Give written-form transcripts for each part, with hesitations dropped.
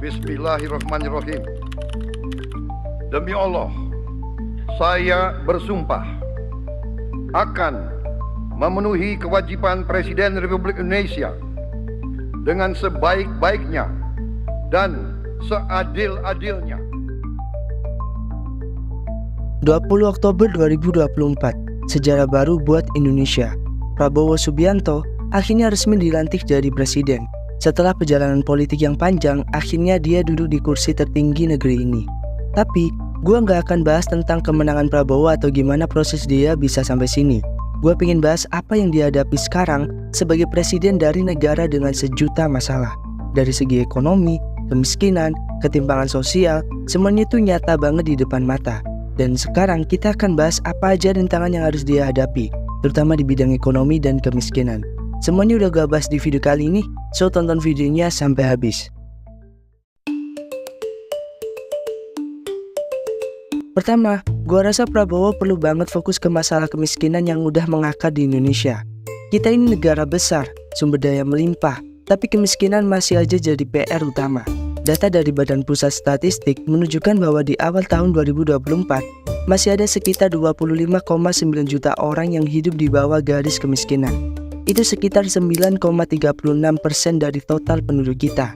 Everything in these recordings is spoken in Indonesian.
Bismillahirrahmanirrahim. Demi Allah, saya bersumpah akan memenuhi kewajiban Presiden Republik Indonesia dengan sebaik-baiknya dan seadil-adilnya. 20 Oktober 2024, sejarah baru buat Indonesia. Prabowo Subianto akhirnya resmi dilantik jadi presiden. Setelah perjalanan politik yang panjang, akhirnya dia duduk di kursi tertinggi negeri ini. Tapi, gue nggak akan bahas tentang kemenangan Prabowo atau gimana proses dia bisa sampai sini. Gue pengen bahas apa yang dihadapi sekarang sebagai presiden dari negara dengan sejuta masalah. Dari segi ekonomi, kemiskinan, ketimpangan sosial, semuanya itu nyata banget di depan mata. Dan sekarang kita akan bahas apa aja rintangan yang harus dia hadapi, terutama di bidang ekonomi dan kemiskinan. Semuanya udah gue bahas di video kali ini, so tonton videonya sampai habis. Pertama, gue rasa Prabowo perlu banget fokus ke masalah kemiskinan yang udah mengakar di Indonesia. Kita ini negara besar, sumber daya melimpah, tapi kemiskinan masih aja jadi PR utama. Data dari Badan Pusat Statistik menunjukkan bahwa di awal tahun 2024, masih ada sekitar 25,9 juta orang yang hidup di bawah garis kemiskinan. Itu sekitar 9,36% dari total penduduk kita.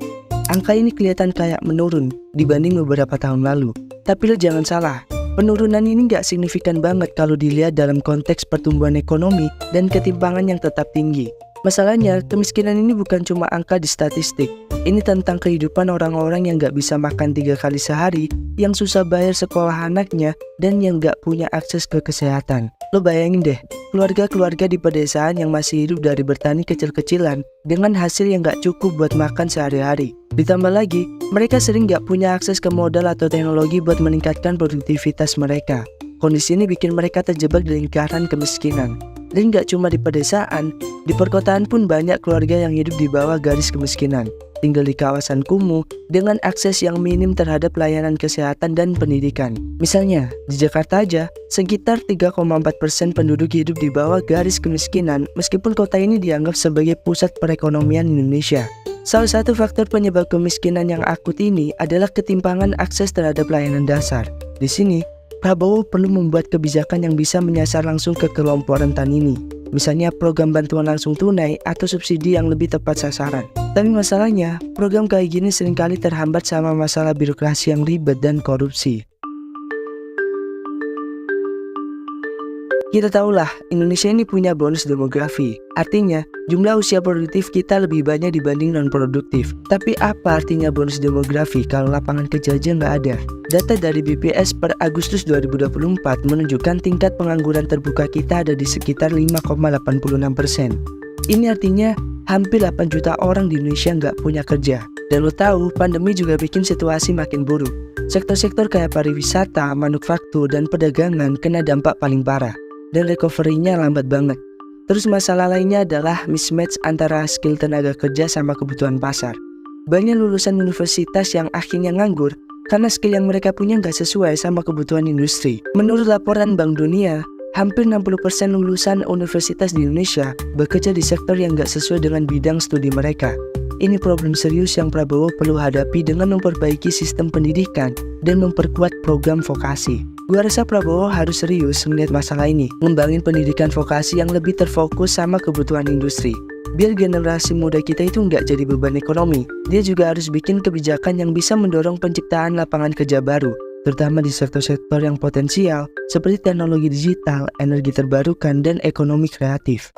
Angka ini kelihatan kayak menurun dibanding beberapa tahun lalu. Tapi lo jangan salah, penurunan ini nggak signifikan banget kalau dilihat dalam konteks pertumbuhan ekonomi dan ketimpangan yang tetap tinggi. Masalahnya, kemiskinan ini bukan cuma angka di statistik. Ini tentang kehidupan orang-orang yang nggak bisa makan 3 kali sehari, yang susah bayar sekolah anaknya, dan yang nggak punya akses ke kesehatan. Lo bayangin deh, keluarga-keluarga di pedesaan yang masih hidup dari bertani kecil-kecilan dengan hasil yang nggak cukup buat makan sehari-hari. Ditambah lagi, mereka sering nggak punya akses ke modal atau teknologi buat meningkatkan produktivitas mereka. Kondisi ini bikin mereka terjebak di lingkaran kemiskinan. Dan nggak cuma di pedesaan, di perkotaan pun banyak keluarga yang hidup di bawah garis kemiskinan, tinggal di kawasan kumuh dengan akses yang minim terhadap layanan kesehatan dan pendidikan. Misalnya, di Jakarta aja, sekitar 3,4% penduduk hidup di bawah garis kemiskinan meskipun kota ini dianggap sebagai pusat perekonomian Indonesia. Salah satu faktor penyebab kemiskinan yang akut ini adalah ketimpangan akses terhadap layanan dasar. Di sini, Prabowo perlu membuat kebijakan yang bisa menyasar langsung ke kelompok rentan ini. Misalnya program bantuan langsung tunai atau subsidi yang lebih tepat sasaran. Tapi masalahnya, program kayak gini seringkali terhambat sama masalah birokrasi yang ribet dan korupsi. Kita tahulah, Indonesia ini punya bonus demografi. Artinya, jumlah usia produktif kita lebih banyak dibanding non-produktif. Tapi apa artinya bonus demografi kalau lapangan kerja aja nggak ada? Data dari BPS per Agustus 2024 menunjukkan tingkat pengangguran terbuka kita ada di sekitar 5,86%. Ini artinya, hampir 8 juta orang di Indonesia nggak punya kerja. Dan lo tahu, pandemi juga bikin situasi makin buruk. Sektor-sektor kayak pariwisata, manufaktur, dan perdagangan kena dampak paling parah. Dan recovery-nya lambat banget. Terus masalah lainnya adalah mismatch antara skill tenaga kerja sama kebutuhan pasar. Banyak lulusan universitas yang akhirnya nganggur karena skill yang mereka punya nggak sesuai sama kebutuhan industri. Menurut laporan Bank Dunia, hampir 60% lulusan universitas di Indonesia bekerja di sektor yang nggak sesuai dengan bidang studi mereka. Ini problem serius yang Prabowo perlu hadapi dengan memperbaiki sistem pendidikan dan memperkuat program vokasi. Gua rasa Prabowo harus serius melihat masalah ini, ngembangin pendidikan vokasi yang lebih terfokus sama kebutuhan industri. Biar generasi muda kita itu nggak jadi beban ekonomi, dia juga harus bikin kebijakan yang bisa mendorong penciptaan lapangan kerja baru, terutama di sektor-sektor yang potensial seperti teknologi digital, energi terbarukan, dan ekonomi kreatif.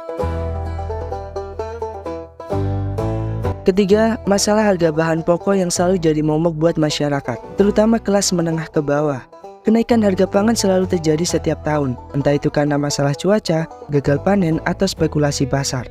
Ketiga, masalah harga bahan pokok yang selalu jadi momok buat masyarakat, terutama kelas menengah ke bawah. Kenaikan harga pangan selalu terjadi setiap tahun, entah itu karena masalah cuaca, gagal panen, atau spekulasi pasar.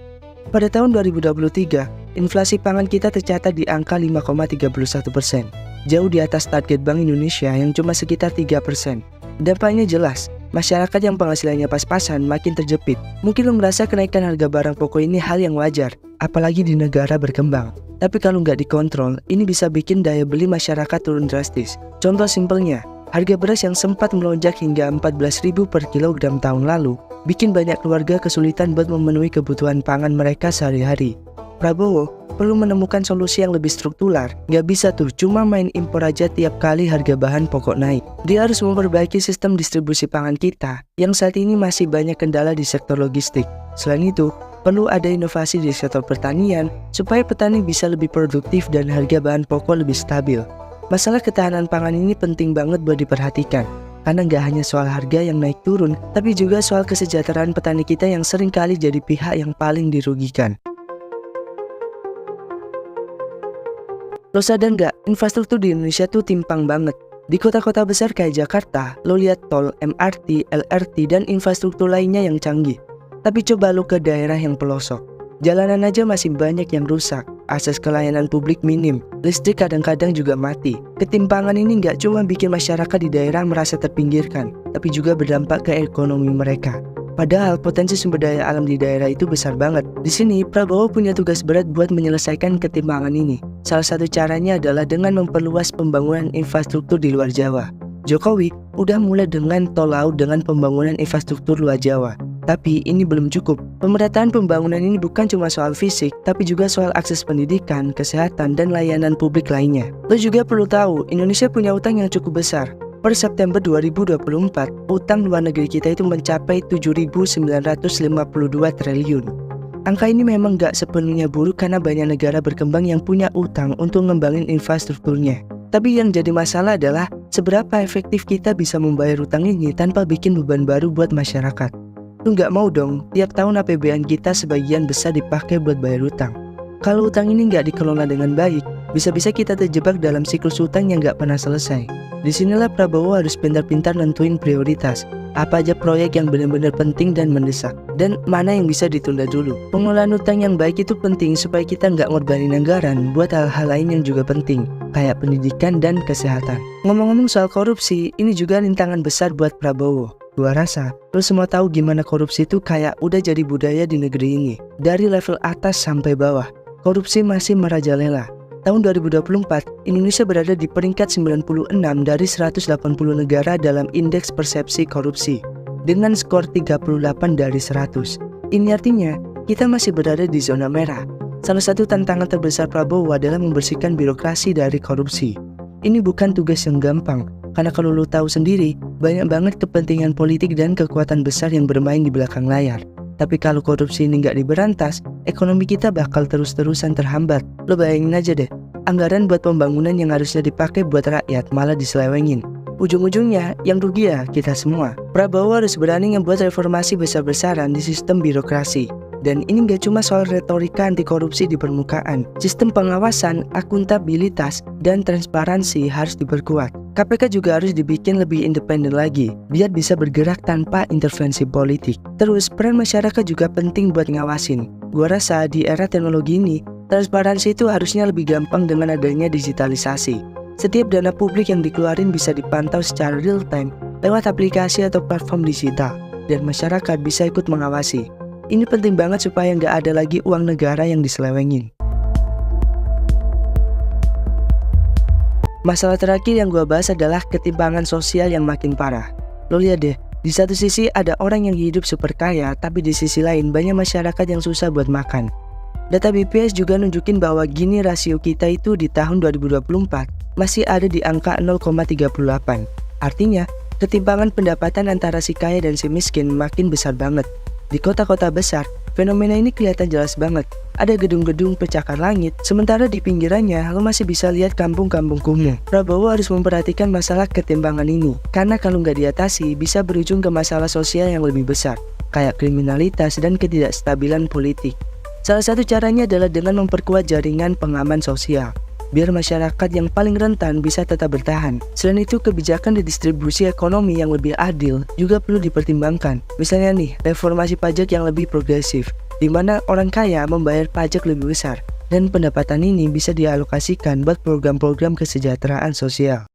Pada tahun 2023, inflasi pangan kita tercatat di angka 5,31%, jauh di atas target Bank Indonesia yang cuma sekitar 3%. Dampaknya jelas, masyarakat yang penghasilannya pas-pasan makin terjepit. Mungkin lo merasa kenaikan harga barang pokok ini hal yang wajar, apalagi di negara berkembang. Tapi kalau nggak dikontrol, ini bisa bikin daya beli masyarakat turun drastis. Contoh simpelnya, harga beras yang sempat melonjak hingga 14.000 per kilogram tahun lalu, bikin banyak keluarga kesulitan buat memenuhi kebutuhan pangan mereka sehari-hari. Prabowo perlu menemukan solusi yang lebih struktural. Nggak bisa tuh cuma main impor aja tiap kali harga bahan pokok naik. Dia harus memperbaiki sistem distribusi pangan kita yang saat ini masih banyak kendala di sektor logistik. Selain itu, perlu ada inovasi di sektor pertanian supaya petani bisa lebih produktif dan harga bahan pokok lebih stabil. Masalah ketahanan pangan ini penting banget buat diperhatikan. Karena nggak hanya soal harga yang naik turun, tapi juga soal kesejahteraan petani kita yang seringkali jadi pihak yang paling dirugikan. Lo sadar nggak, infrastruktur di Indonesia tuh timpang banget. Di kota-kota besar kayak Jakarta, lo lihat tol, MRT, LRT, dan infrastruktur lainnya yang canggih. Tapi coba lo ke daerah yang pelosok. Jalanan aja masih banyak yang rusak, akses ke layanan publik minim, listrik kadang-kadang juga mati. Ketimpangan ini nggak cuma bikin masyarakat di daerah merasa terpinggirkan, tapi juga berdampak ke ekonomi mereka. Padahal potensi sumber daya alam di daerah itu besar banget. Di sini, Prabowo punya tugas berat buat menyelesaikan ketimpangan ini. Salah satu caranya adalah dengan memperluas pembangunan infrastruktur di luar Jawa. Jokowi udah mulai dengan tol laut dengan pembangunan infrastruktur luar Jawa. Tapi ini belum cukup. Pemerataan pembangunan ini bukan cuma soal fisik, tapi juga soal akses pendidikan, kesehatan, dan layanan publik lainnya. Lo juga perlu tahu, Indonesia punya utang yang cukup besar. Per September 2024, utang luar negeri kita itu mencapai 7.952 triliun. Angka ini memang gak sepenuhnya buruk karena banyak negara berkembang yang punya utang untuk ngembangin infrastrukturnya. Tapi yang jadi masalah adalah seberapa efektif kita bisa membayar utang ini tanpa bikin beban baru buat masyarakat. Lu nggak mau dong, tiap tahun APBN kita sebagian besar dipakai buat bayar utang. Kalau utang ini nggak dikelola dengan baik, bisa-bisa kita terjebak dalam siklus utang yang nggak pernah selesai. Disinilah Prabowo harus pintar-pintar nentuin prioritas. Apa aja proyek yang benar-benar penting dan mendesak, dan mana yang bisa ditunda dulu. Pengelolaan utang yang baik itu penting supaya kita nggak ngorbanin anggaran buat hal-hal lain yang juga penting, kayak pendidikan dan kesehatan. Ngomong-ngomong soal korupsi, ini juga rintangan besar buat Prabowo. Gua rasa, lo semua tahu gimana korupsi itu kayak udah jadi budaya di negeri ini. Dari level atas sampai bawah, korupsi masih merajalela. Tahun 2024, Indonesia berada di peringkat 96 dari 180 negara dalam indeks persepsi korupsi, dengan skor 38 dari 100. Ini artinya, kita masih berada di zona merah. Salah satu tantangan terbesar Prabowo adalah membersihkan birokrasi dari korupsi. Ini bukan tugas yang gampang, karena kalau lo tahu sendiri, banyak banget kepentingan politik dan kekuatan besar yang bermain di belakang layar. Tapi kalau korupsi ini nggak diberantas, ekonomi kita bakal terus-terusan terhambat. Lo bayangin aja deh, anggaran buat pembangunan yang harusnya dipakai buat rakyat malah diselewengin. Ujung-ujungnya, yang rugi ya kita semua. Prabowo harus berani ngebuat reformasi besar-besaran di sistem birokrasi. Dan ini nggak cuma soal retorika anti korupsi di permukaan. Sistem pengawasan, akuntabilitas, dan transparansi harus diperkuat. KPK juga harus dibikin lebih independen lagi, biar bisa bergerak tanpa intervensi politik. Terus, peran masyarakat juga penting buat ngawasin. Gua rasa di era teknologi ini, transparansi itu harusnya lebih gampang dengan adanya digitalisasi. Setiap dana publik yang dikeluarin bisa dipantau secara real time lewat aplikasi atau platform digital, dan masyarakat bisa ikut mengawasi. Ini penting banget supaya nggak ada lagi uang negara yang diselewengin. Masalah terakhir yang gue bahas adalah ketimpangan sosial yang makin parah. Lo lihat deh, di satu sisi ada orang yang hidup super kaya, tapi di sisi lain banyak masyarakat yang susah buat makan. Data BPS juga nunjukin bahwa Gini rasio kita itu di tahun 2024 masih ada di angka 0,38. Artinya, ketimpangan pendapatan antara si kaya dan si miskin makin besar banget. Di kota-kota besar, fenomena ini kelihatan jelas banget. Ada gedung-gedung pencakar langit, sementara di pinggirannya lo masih bisa lihat kampung-kampung kumuh. Prabowo harus memperhatikan masalah ketimpangan ini, karena kalau nggak diatasi bisa berujung ke masalah sosial yang lebih besar, kayak kriminalitas dan ketidakstabilan politik. Salah satu caranya adalah dengan memperkuat jaringan pengaman sosial, biar masyarakat yang paling rentan bisa tetap bertahan. Selain itu, kebijakan redistribusi ekonomi yang lebih adil juga perlu dipertimbangkan. Misalnya nih, reformasi pajak yang lebih progresif, di mana orang kaya membayar pajak lebih besar, dan pendapatan ini bisa dialokasikan buat program-program kesejahteraan sosial.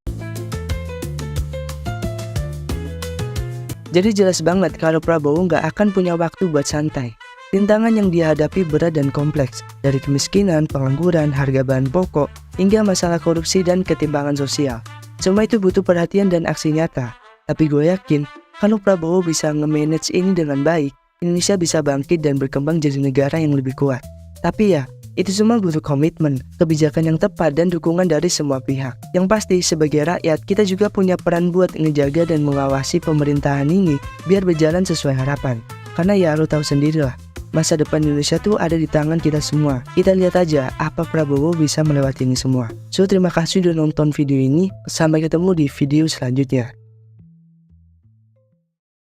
Jadi jelas banget kalau Prabowo nggak akan punya waktu buat santai. Rintangan yang dihadapi berat dan kompleks, dari kemiskinan, pengangguran, harga bahan pokok, hingga masalah korupsi dan ketimpangan sosial. Semua itu butuh perhatian dan aksi nyata. Tapi gue yakin, kalau Prabowo bisa nge-manage ini dengan baik, Indonesia bisa bangkit dan berkembang jadi negara yang lebih kuat. Tapi ya, Itu semua butuh komitmen, kebijakan yang tepat, dan dukungan dari semua pihak. Yang pasti, sebagai rakyat, kita juga punya peran buat ngejaga dan mengawasi pemerintahan ini biar berjalan sesuai harapan. Karena ya lo tahu sendirilah, masa depan Indonesia tuh ada di tangan kita semua. Kita lihat aja apa Prabowo bisa melewati ini semua. So, terima kasih udah nonton video ini. Sampai ketemu di video selanjutnya.